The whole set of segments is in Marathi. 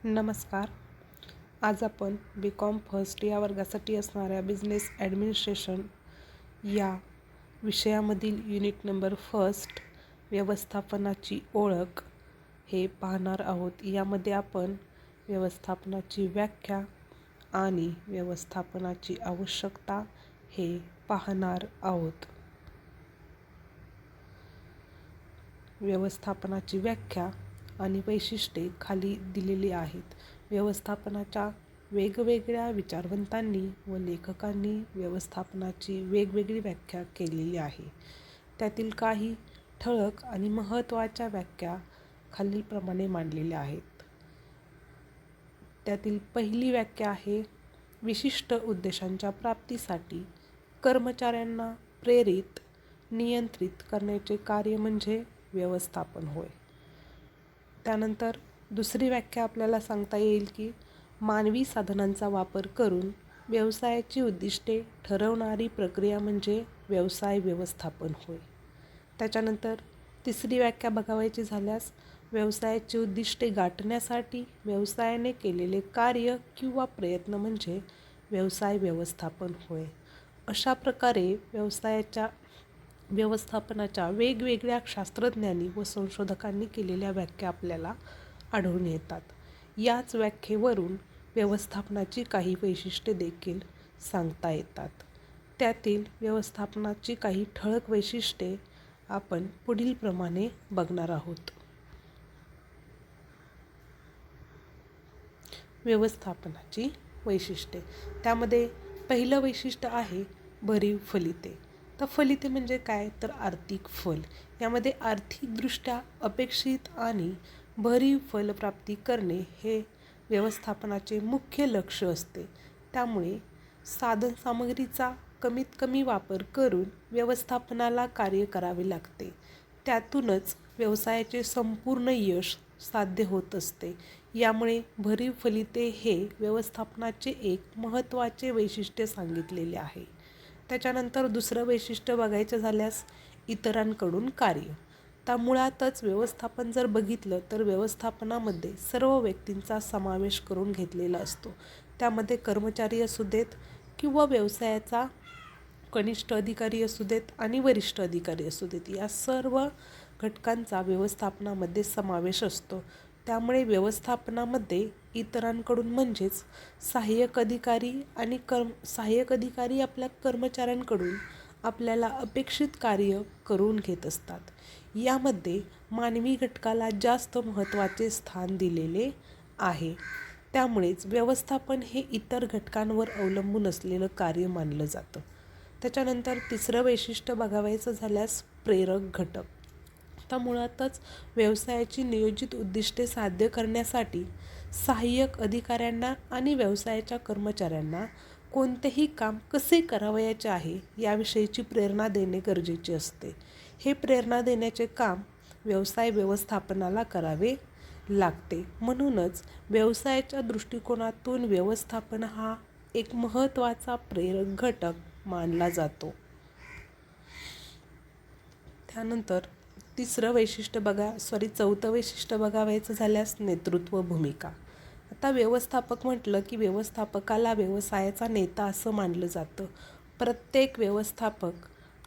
नमस्कार. आज आपण BCom फर्स्ट या वर्गासाठी असणाऱ्या बिझनेस ॲडमिनिस्ट्रेशन या विषयामधील युनिट नंबर फर्स्ट व्यवस्थापनाची ओळख हे पाहणार आहोत. यामध्ये आपण व्यवस्थापनाची व्याख्या आणि व्यवस्थापनाची आवश्यकता हे पाहणार आहोत. व्यवस्थापनाची व्याख्या आणि वैशिष्ट्ये खाली दिलेली आहेत. व्यवस्थापनाच्या वेगवेगळ्या विचारवंतांनी व लेखकांनी व्यवस्थापनाची वेगवेगळी व्याख्या केलेली आहे. त्यातील काही ठळक आणि महत्त्वाच्या व्याख्या खालीलप्रमाणे मांडलेल्या आहेत. त्यातील पहिली व्याख्या आहे, विशिष्ट उद्देशांच्या प्राप्तीसाठी कर्मचाऱ्यांना प्रेरित, नियंत्रित करण्याचे कार्य म्हणजे व्यवस्थापन होय. त्यानंतर दुसरी व्याख्या आपल्याला सांगता येईल की मानवी साधनांचा वापर करून व्यवसायाची उद्दिष्टे ठरवणारी प्रक्रिया म्हणजे व्यवसाय व्यवस्थापन होय. त्याच्यानंतर तिसरी व्याख्या बघावायची झाल्यास व्यवसायाची उद्दिष्टे गाठण्यासाठी व्यवसायाने केलेले कार्य किंवा प्रयत्न म्हणजे व्यवसाय व्यवस्थापन होय. अशा प्रकारे व्यवस्थापनाच्या वेगवेगळ्या शास्त्रज्ञांनी व संशोधकांनी केलेल्या व्याख्या आपल्याला आढळून येतात. याच व्याख्येवरून व्यवस्थापनाची काही वैशिष्ट्ये देखील सांगता येतात. त्यातील व्यवस्थापनाची काही ठळक वैशिष्ट्ये आपण पुढील प्रमाणे बघणार आहोत. व्यवस्थापनाची वैशिष्ट्ये. त्यामध्ये पहिलं वैशिष्ट्य आहे भरीव फलिते. तर फलिते म्हणजे काय, तर आर्थिक फल. यामध्ये आर्थिकदृष्ट्या अपेक्षित आणि भरीव फलप्राप्ती करणे हे व्यवस्थापनाचे मुख्य लक्ष्य असते. त्यामुळे साधनसामग्रीचा कमीत कमी वापर करून व्यवस्थापनाला कार्य करावे लागते. त्यातूनच व्यवसायाचे संपूर्ण यश साध्य होत असते. यामुळे भरीव फलिते हे व्यवस्थापनाचे एक महत्त्वाचे वैशिष्ट्य सांगितलेले आहे. त्याच्यानंतर दुसरं वैशिष्ट्य बघायचं झाल्यास इतरांकडून कार्य. तर मुळातच व्यवस्थापन जर बघितलं तर व्यवस्थापनामध्ये सर्व व्यक्तींचा समावेश करून घेतलेला असतो. त्यामध्ये कर्मचारी असू देत किंवा व्यवसायाचा कनिष्ठ अधिकारी असू देत आणि वरिष्ठ अधिकारी असू देत, या सर्व घटकांचा व्यवस्थापनामध्ये समावेश असतो. त्यामुळे व्यवस्थापनामध्ये इतरांकडून म्हणजेच सहाय्यक अधिकारी आपल्या कर्मचाऱ्यांकडून आपल्याला अपेक्षित कार्य करून घेत असतात. यामध्ये मानवी घटकाला जास्त महत्त्वाचे स्थान दिलेले आहे. त्यामुळेच व्यवस्थापन हे इतर घटकांवर अवलंबून असलेलं कार्य मानलं जातं. त्याच्यानंतर तिसरं वैशिष्ट्य बघावायचं झाल्यास प्रेरक घटक. तर मुळातच व्यवसायाची नियोजित उद्दिष्टे साध्य करण्यासाठी सहाय्यक अधिकाऱ्यांना आणि व्यवसायाच्या कर्मचाऱ्यांना कोणतेही काम कसे करावयाचे आहे याविषयीची प्रेरणा देणे गरजेचे असते. हे प्रेरणा देण्याचे काम व्यवसाय व्यवस्थापनाला करावे लागते. म्हणूनच व्यवसायाच्या दृष्टिकोनातून व्यवस्थापन हा एक महत्त्वाचा प्रेरक घटक मानला जातो. त्यानंतर चौथं वैशिष्ट्य बघावायचं झाल्यास नेतृत्व भूमिका. आता व्यवस्थापक म्हटलं की व्यवस्थापकाला व्यवसायाचा नेता असं मानलं जातं. प्रत्येक व्यवस्थापक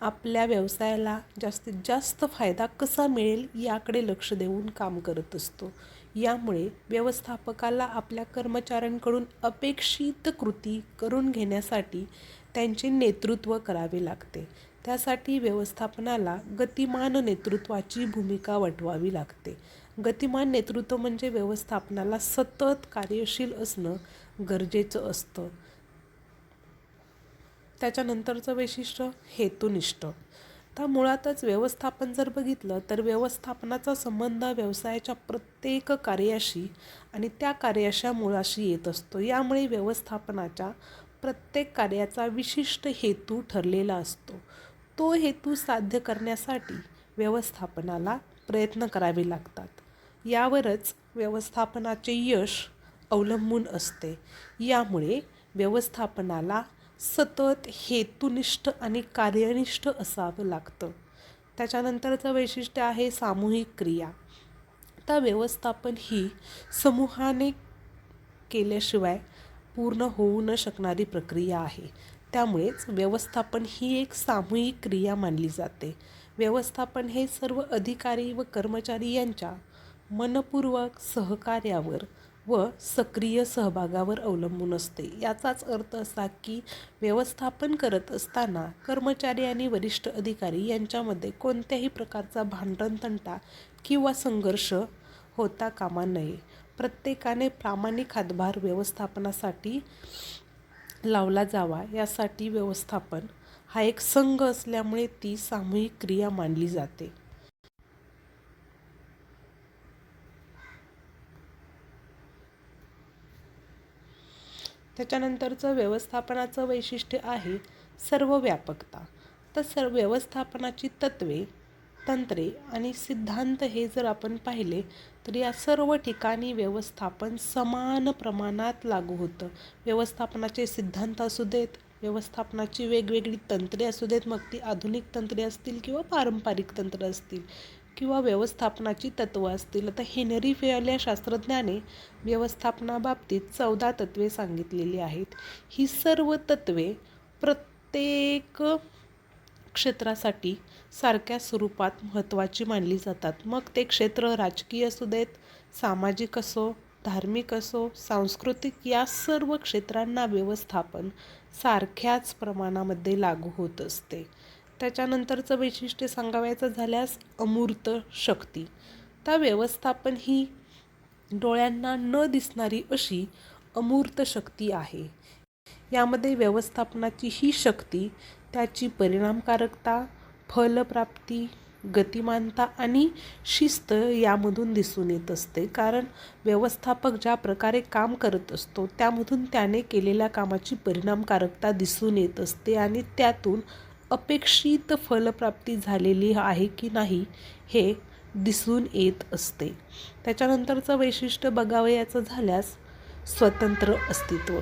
आपल्या व्यवसायाला जास्तीत जास्त फायदा कसा मिळेल याकडे लक्ष देऊन काम करत असतो. यामुळे व्यवस्थापकाला आपल्या कर्मचाऱ्यांकडून अपेक्षित कृती करून घेण्यासाठी त्यांचे नेतृत्व करावे लागते. त्यासाठी व्यवस्थापनाला गतिमान नेतृत्वाची भूमिका वठवावी लागते. गतिमान नेतृत्व म्हणजे व्यवस्थापनाला सतत कार्यशील असणं गरजेचं असतं. त्याच्यानंतरचं वैशिष्ट्य हेतुनिष्ठ. तर मुळातच व्यवस्थापन जर बघितलं तर व्यवस्थापनाचा संबंध व्यवसायाच्या प्रत्येक कार्याशी आणि त्या कार्याच्या मुळाशी येत असतो. यामुळे व्यवस्थापनाच्या प्रत्येक कार्याचा विशिष्ट हेतू ठरलेला असतो. तो हेतू साध्य करण्यासाठी व्यवस्थापनाला प्रयत्न करावे लागतात. यावरच व्यवस्थापनाचे यश अवलंबून असते. यामुळे व्यवस्थापनाला सतत हेतुनिष्ठ आणि कार्यनिष्ठ असावं लागतं. त्याच्यानंतरचं वैशिष्ट्य आहे सामूहिक क्रिया. तर व्यवस्थापन ही समूहाने केल्याशिवाय पूर्ण होऊ न शकणारी प्रक्रिया आहे. त्यामुळेच व्यवस्थापन ही एक सामूहिक क्रिया मानली जाते. व्यवस्थापन हे सर्व अधिकारी व कर्मचारी यांच्या मनपूर्वक सहकार्यावर व सक्रिय सहभागावर अवलंबून असते. याचाच अर्थ असा की व्यवस्थापन करत असताना कर्मचारी आणि वरिष्ठ अधिकारी यांच्यामध्ये कोणत्याही प्रकारचा भांडणतंटा किंवा संघर्ष होता कामा नये. प्रत्येकाने प्रामाणिक हातभार व्यवस्थापनासाठी लावला जावा. यासाठी व्यवस्थापन हा एक संघ असल्यामुळे ती सामूहिक क्रिया मानली जाते. त्याच्यानंतरचं व्यवस्थापनाचं वैशिष्ट्य आहे सर्वव्यापकता. तर व्यवस्थापनाची तत्त्वे, तंत्रे आणि सिद्धांत हे जर आपण पाहिले तर या सर्व ठिकाणी व्यवस्थापन समान प्रमाणात लागू होतं. व्यवस्थापनाचे सिद्धांत असू देत, व्यवस्थापनाची वेगवेगळी तंत्रे असू देत, मग ती आधुनिक तंत्रे असतील किंवा पारंपरिक तंत्र असतील किंवा व्यवस्थापनाची तत्त्व असतील. आता हेनरी फेयल या शास्त्रज्ञाने व्यवस्थापनाबाबतीत 14 तत्त्वे सांगितलेली आहेत. ही सर्व तत्त्वे प्रत्येक क्षेत्रासाठी सारख्या स्वरूपात महत्त्वाची मानली जातात. मग ते क्षेत्र राजकीय असू देत, सामाजिक असो, धार्मिक असो, सांस्कृतिक, या सर्व क्षेत्रांना व्यवस्थापन सारख्याच प्रमाणामध्ये लागू होत असते. त्याच्यानंतरचं वैशिष्ट्य सांगावयाचं झाल्यास अमूर्त शक्ती. तर व्यवस्थापन ही डोळ्यांना न दिसणारी अशी अमूर्त शक्ती आहे. यामध्ये व्यवस्थापनाची ही शक्ती त्याची परिणामकारकता, फलप्राप्ती, गतिमानता आणि शिस्त यामधून दिसून येत असते. कारण व्यवस्थापक ज्या प्रकारे काम करत असतो त्यामधून त्याने केलेल्या कामाची परिणामकारकता दिसून येत असते आणि त्यातून अपेक्षित फलप्राप्ती झालेली आहे की नाही हे दिसून येत असते. त्याच्यानंतरचं वैशिष्ट्य बघावयाचं झाल्यास स्वतंत्र अस्तित्व.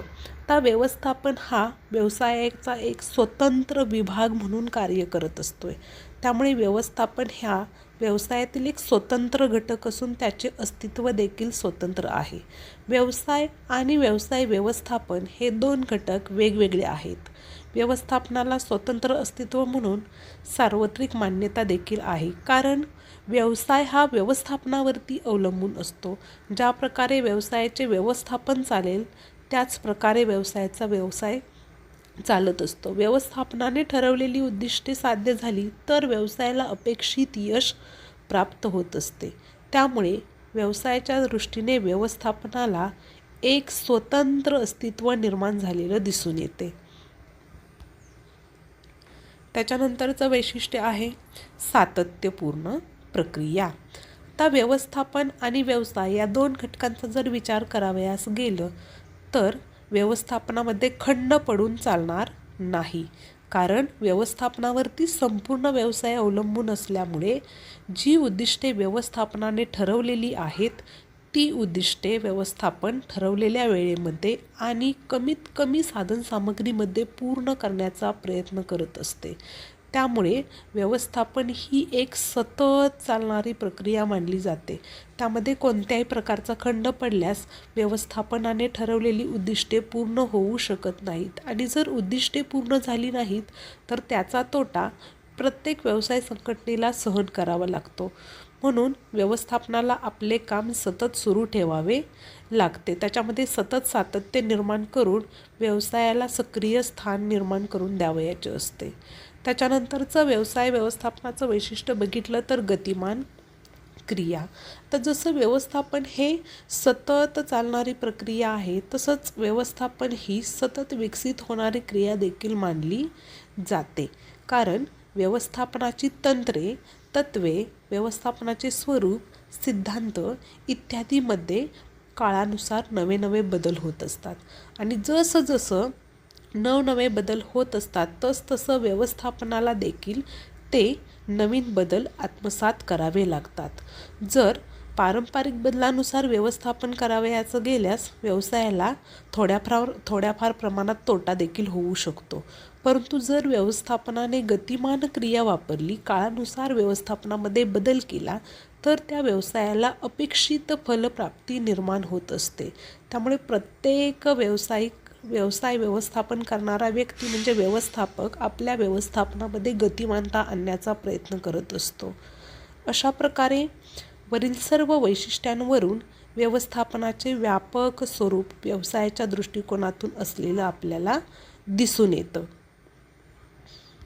तर व्यवस्थापन हा व्यवसायाचा एक स्वतंत्र विभाग म्हणून कार्य करत असतोय. त्यामुळे व्यवस्थापन ह्या व्यवसायातील एक स्वतंत्र घटक असून त्याचे अस्तित्व देखील स्वतंत्र आहे. व्यवसाय आणि व्यवसाय व्यवस्थापन हे दोन घटक वेगवेगळे आहेत. व्यवस्थापनाला स्वतंत्र अस्तित्व म्हणून सार्वत्रिक मान्यता देखील आहे. कारण व्यवसाय हा व्यवस्थापनावरती अवलंबून असतो. ज्या प्रकारे व्यवसायाचे व्यवस्थापन चालेल त्याच प्रकारे व्यवसायाचा व्यवसाय चालत असतो. व्यवस्थापनाने ठरवलेली उद्दिष्टे साध्य झाली तर व्यवसायाला अपेक्षित यश प्राप्त होत असते. त्यामुळे व्यवसायाच्या दृष्टीने व्यवस्थापनाला एक स्वतंत्र अस्तित्व निर्माण झालेलं दिसून येते. त्याच्यानंतरचं वैशिष्ट्य आहे सातत्यपूर्ण प्रक्रिया. तर व्यवस्थापन आणि व्यवसाय या दोन घटकांचा जर विचार करावयास गेलं तर व्यवस्थापनामध्ये खंड पडून चालणार नाही. कारण व्यवस्थापनावरती संपूर्ण व्यवसाय अवलंबून असल्यामुळे जी उद्दिष्टे व्यवस्थापनाने ठरवलेली आहेत ती उद्दिष्टे व्यवस्थापन ठरवलेल्या वेळेमध्ये आणि कमीत कमी साधनसामग्रीमध्ये पूर्ण करण्याचा प्रयत्न करत असते. त्यामुळे व्यवस्थापन ही एक सतत चालणारी प्रक्रिया मानली जाते. त्यामध्ये कोणत्याही प्रकारचा खंड पडल्यास व्यवस्थापनाने ठरवलेली उद्दिष्टे पूर्ण होऊ शकत नाहीत आणि जर उद्दिष्टे पूर्ण झाली नाहीत तर त्याचा तोटा प्रत्येक व्यवसाय संघटनेला सहन करावा लागतो. म्हणून व्यवस्थापनाला आपले काम सतत सुरू ठेवावे लागते. त्याच्यामध्ये सतत सातत्य निर्माण करून व्यवसायाला सक्रिय स्थान निर्माण करून द्यावयाचे असते. त्याच्यानंतरचं व्यवसाय व्यवस्थापनाचं वैशिष्ट्य बघितलं तर गतिमान क्रिया. तर जसं व्यवस्थापन हे सतत चालणारी प्रक्रिया आहे तसंच व्यवस्थापन ही सतत विकसित होणारी क्रिया देखील मानली जाते. कारण व्यवस्थापनाची तंत्रे, तत्त्वे, व्यवस्थापनाचे स्वरूप, सिद्धांत इत्यादीमध्ये काळानुसार नवे नवे बदल होत असतात आणि जसं जसं नवनवे बदल होत असतात तसतसं व्यवस्थापनाला देखील ते नवीन बदल आत्मसात करावे लागतात. जर पारंपरिक बदलानुसार व्यवस्थापन करावयाचं गेल्यास व्यवसायाला थोड्याफार प्रमाणात तोटा देखील होऊ शकतो. परंतु जर व्यवस्थापनाने गतिमान क्रिया वापरली, काळानुसार व्यवस्थापनामध्ये बदल केला तर त्या व्यवसायाला अपेक्षित फलप्राप्ती निर्माण होत असते. त्यामुळे प्रत्येक व्यवसाय व्यवस्थापन करणारा व्यक्ती म्हणजे व्यवस्थापक आपल्या व्यवस्थापनामध्ये गतिमानता आणण्याचा प्रयत्न करत असतो. अशा प्रकारे वरील सर्व वैशिष्ट्यांवरून व्यवस्थापनाचे व्यापक स्वरूप व्यवसायाच्या दृष्टिकोनातून असलेलं आपल्याला दिसून येतं.